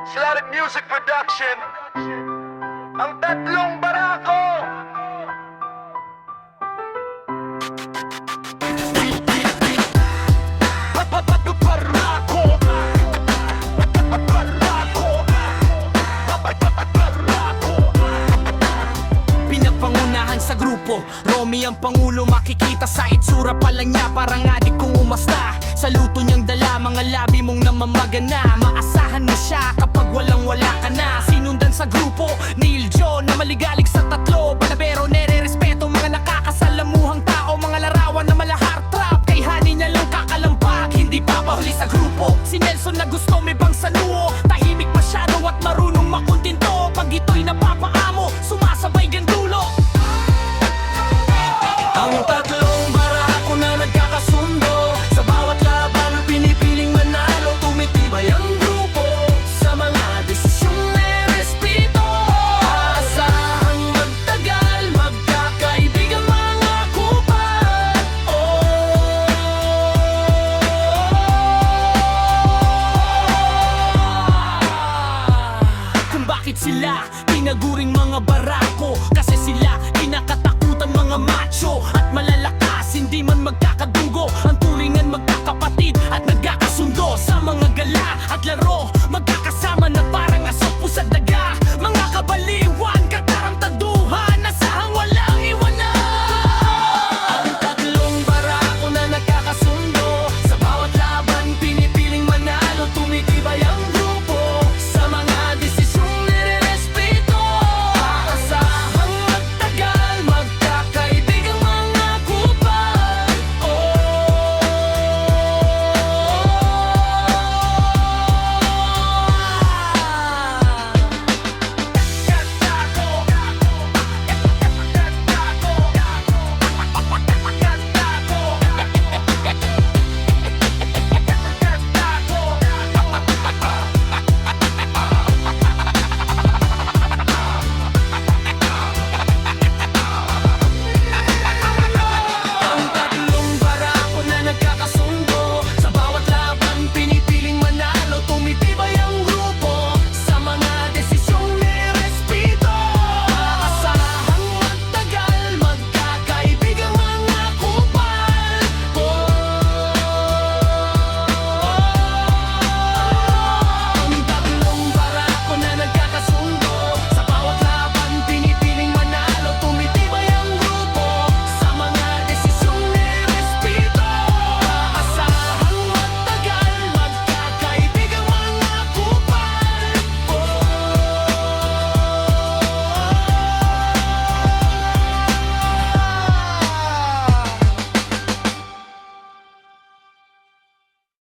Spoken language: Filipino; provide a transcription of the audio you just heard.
Slatic Music Production, ang tatlong barako. Pinagpangunahan sa grupo, Romy ang pangulo. Makikita sa itsura pa lang niya, parang adik kong umasta. Sa luto niyang dala, mga labi mong namamagana. Maasahan mo siya kapag walang-wala ka na. Sinundan sa grupo, Neil John na maligalig sa tatlo. Balabero, nere-respeto, mga nakakasalamuhang tao. Mga larawan na malahar trap, kay hani niya lang kakalampag. Hindi papahuli sa grupo, si Nelson na gusto may bang sanuo. Tahimik masyado at marunong makuntinto. Pag ito'y napapaamo, sumasabay gandulo. Ang tatlong barako na nagkakasundo, sa bawat laban pinipiling manalo. Tumitibay ang grupo sa mga desisyong may respeto. Asahang magtagal, magkakaibigan mga kupal. Kung bakit sila tinaguring mga barako,